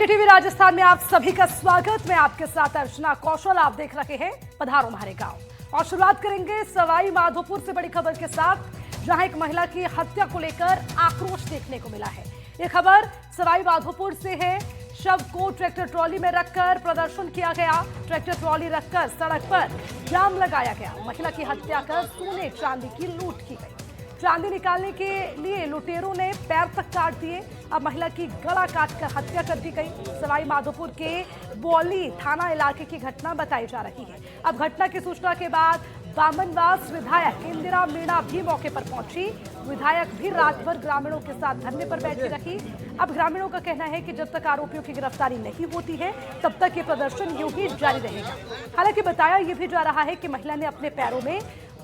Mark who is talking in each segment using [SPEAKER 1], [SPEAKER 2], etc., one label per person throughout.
[SPEAKER 1] TV Rajasthan में आप सभी का स्वागत। मैं आपके साथ अर्चना कौशल। आप देख रहे हैं पधारो हमारे गांव। और शुरुआत करेंगे सवाई माधोपुर से बड़ी खबर के साथ, जहां एक महिला की हत्या को लेकर आक्रोश देखने को मिला है। ये खबर सवाई माधोपुर से है। शव को ट्रैक्टर ट्रॉली में रखकर प्रदर्शन किया गया। ट्रैक्टर ट्रॉली रखकर सड़क पर जाम लगाया गया। महिला की हत्या कर सोने चांदी की लूट की गई। चांदी निकालने के लिए लुटेरों ने पैर तक काट दिए। अब महिला की गला काटकर हत्या कर दी गई। सवाई माधोपुर के बोली थाना इलाके की घटना बताई जा रही है। अब घटना की सूचना के बाद बामनवास विधायक इंदिरा मीणा भी मौके पर पहुंची। विधायक भी रात भर ग्रामीणों के साथ धरने पर बैठी रही। अब ग्रामीणों का कहना है कि जब तक आरोपियों की गिरफ्तारी नहीं होती है तब तक ये प्रदर्शन यूं ही जारी रहेगा। हालांकि बताया यह भी जा रहा है कि महिला ने अपने पैरों में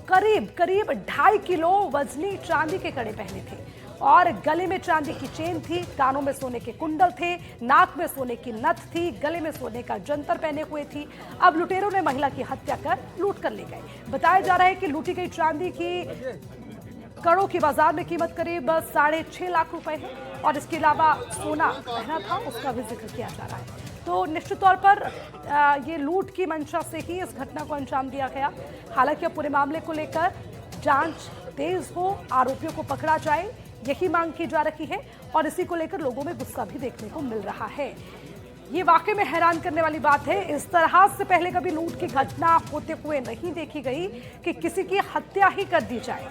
[SPEAKER 1] करीब 2.5 किलो वजनी चांदी के कड़े पहने थे और गले में चांदी की चेन थी। कानों में सोने के कुंडल थे, नाक में सोने की नथ थी, गले में सोने का जंतर पहने हुए थी। अब लुटेरों ने महिला की हत्या कर लूट कर ले गए। बताया जा रहा है कि लूटी गई चांदी की कड़ों की बाजार में कीमत करीब 6.5 लाख रुपए है और इसके अलावा सोना पहना था, उसका भी जिक्र किया जा रहा है। तो निश्चित तौर पर ये लूट की मंशा से ही इस घटना को अंजाम दिया गया। हालांकि अब पूरे मामले को लेकर जांच तेज हो, आरोपियों को पकड़ा जाए, यही मांग की जा रही है और इसी को लेकर लोगों में गुस्सा भी देखने को मिल रहा है। ये वाकई में हैरान करने वाली बात है। इस तरह से पहले कभी लूट की घटना होते हुए नहीं देखी गई कि किसी की हत्या ही कर दी जाए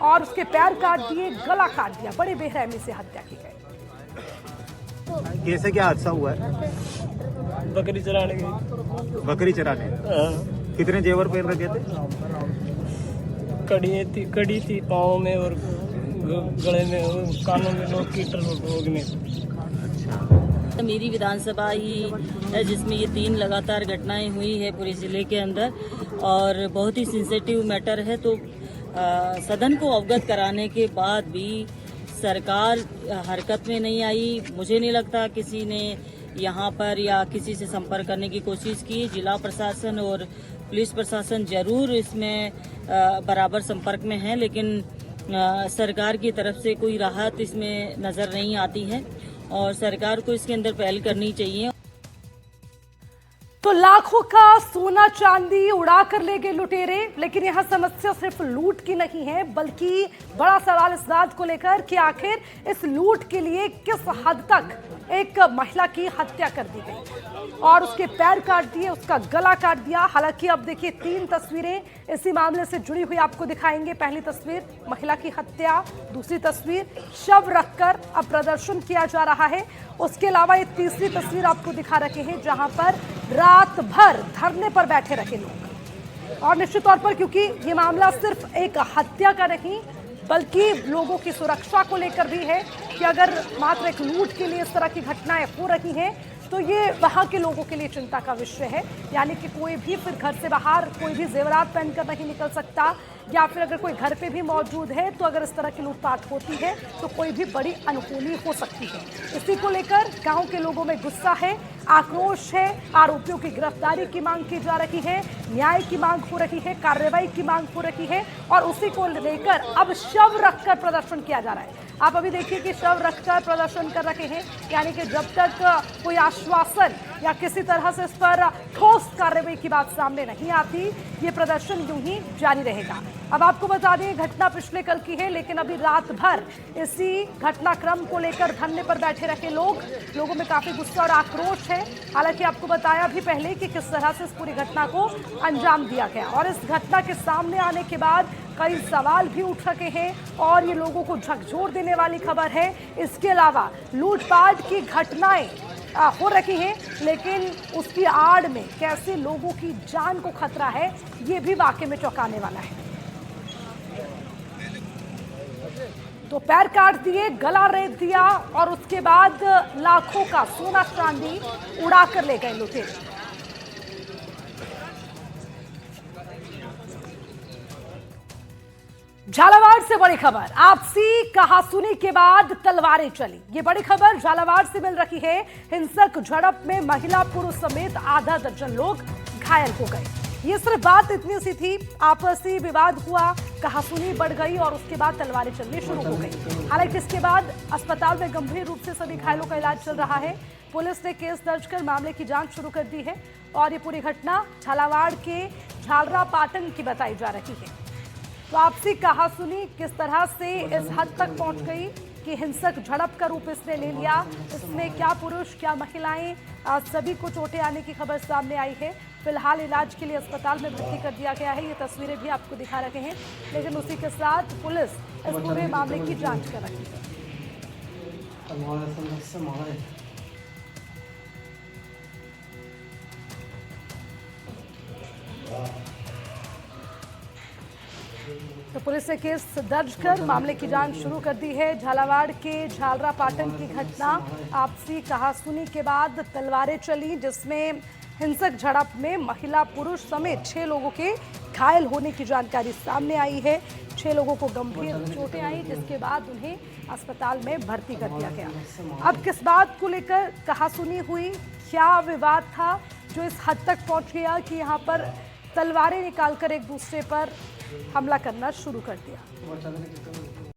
[SPEAKER 1] और उसके पैर काट दिए, गला काट दिया। बड़ी बेरहमी से हत्या की गई।
[SPEAKER 2] कैसे क्या हादसा हुआ है?
[SPEAKER 3] बकरी चराने गई।
[SPEAKER 2] बकरी चराने? कितने जेवर पहन रखे थे?
[SPEAKER 3] कड़ी थी पाँव में और गले में और कानों में कीटर रोकने।
[SPEAKER 4] मेरी विधानसभा ही है जिसमें ये 3 लगातार घटनाएं हुई है पूरे जिले के अंदर और बहुत ही सेंसिटिव मैटर है। तो सदन को अवगत कराने के बाद भी सरकार हरकत में नहीं आई। मुझे नहीं लगता किसी ने यहाँ पर या किसी से संपर्क करने की कोशिश की। जिला प्रशासन और पुलिस प्रशासन जरूर इसमें बराबर संपर्क में है, लेकिन सरकार की तरफ से कोई राहत इसमें नज़र नहीं आती है और सरकार को इसके अंदर पहल करनी चाहिए।
[SPEAKER 1] तो लाखों का सोना चांदी उड़ा कर ले गए लुटेरे, लेकिन यह समस्या सिर्फ लूट की नहीं है, बल्कि बड़ा सवाल इस बात को लेकर कि आखिर इस लूट के लिए किस हद तक एक महिला की हत्या कर दी गई और उसके पैर काट दिए, उसका गला काट दिया। हालांकि अब देखिए 3 तस्वीरें इसी मामले से जुड़ी हुई आपको दिखाएंगे। पहली तस्वीर महिला की हत्या, दूसरी तस्वीर शव रखकर अब प्रदर्शन किया जा रहा है। उसके अलावा ये तीसरी तस्वीर आपको दिखा रखे हैं जहां पर रात भर धरने पर बैठे रखे लोग। और निश्चित तौर पर क्योंकि ये मामला सिर्फ एक हत्या का नहीं बल्कि लोगों की सुरक्षा को लेकर भी है कि अगर मात्र एक लूट के लिए इस तरह की घटनाएं हो रही हैं तो ये वहां के लोगों के लिए चिंता का विषय है। यानी कि कोई भी फिर घर से बाहर कोई भी जेवरात पहनकर नहीं निकल सकता, या फिर अगर कोई घर पे भी मौजूद है तो अगर इस तरह की लूटपाट होती है तो कोई भी बड़ी अनहोनी हो सकती है। इसी को लेकर गांव के लोगों में गुस्सा है, आक्रोश है। आरोपियों की गिरफ्तारी की मांग की जा रही है, न्याय की मांग हो रही है, कार्रवाई की मांग हो रही है और उसी को लेकर अब शव रखकर प्रदर्शन किया जा रहा है। आप अभी देखिए कि शव रखकर प्रदर्शन कर रहे हैं, यानी कि जब तक कोई आश्वासन या किसी तरह से इस पर ठोस कार्रवाई की बात सामने नहीं आती, ये प्रदर्शन यूं ही जारी रहेगा। अब आपको बता दें घटना पिछले कल की है, लेकिन अभी रात भर इसी घटनाक्रम को लेकर धरने पर बैठे रखे लोगों में काफी गुस्सा और आक्रोश है। हालांकि आपको बताया भी पहले कि किस तरह से इस पूरी घटना को अंजाम दिया गया और इस घटना के सामने आने के बाद कई सवाल भी उठ रखे हैं और ये लोगों को झकझोर देने वाली खबर है। इसके अलावा लूटपाट की घटनाएं हो रही हैं, लेकिन उसकी आड़ में कैसे लोगों की जान को खतरा है, ये भी वाकई में चौंकाने वाला है। तो पैर काट दिए, गला रेत दिया और उसके बाद लाखों का सोना चांदी उड़ा कर ले गए लुटेरे। झालावाड़ से बड़ी खबर, आपसी कहासुनी के बाद तलवारें चली। ये बड़ी खबर झालावाड़ से मिल रही है। हिंसक झड़प में महिला पुरुष समेत आधा दर्जन लोग घायल हो गए। ये सिर्फ बात इतनी सी थी, आपसी विवाद हुआ, कहासुनी बढ़ गई और उसके बाद तलवारें चलनी शुरू हो गई। हालांकि इसके बाद अस्पताल में गंभीर रूप से सभी घायलों का इलाज चल रहा है। पुलिस ने केस दर्ज कर मामले की जांच शुरू कर दी है और ये पूरी घटना झालावाड़ के झालरा पाटन की बताई जा रही है। तो आपसी कहासुनी किस तरह से इस हद तक पहुंच गई कि हिंसक झड़प का रूप इसने ले लिया। इसमें क्या पुरुष क्या महिलाएं, सभी को चोटें आने की खबर सामने आई है। फिलहाल इलाज के लिए अस्पताल में भर्ती कर दिया गया है। ये तस्वीरें भी आपको दिखा रहे हैं, लेकिन उसी के साथ पुलिस इस पूरे मामले की जांच कर रही है। तो पुलिस ने केस दर्ज कर मामले की जांच शुरू कर दी है। झालावाड़ के झालरा पाटन की घटना, आपसी कहासुनी के बाद तलवारें चली, जिसमें हिंसक झड़प में महिला पुरुष समेत 6 लोगों के घायल होने की जानकारी सामने आई है। 6 लोगों को गंभीर चोटें आई, जिसके बाद उन्हें अस्पताल में भर्ती कर दिया गया। अब किस बात को लेकर कहासुनी हुई, क्या विवाद था जो इस हद तक पहुंच गया कि यहाँ पर तलवारें निकालकर एक दूसरे पर हमला करना शुरू कर दिया।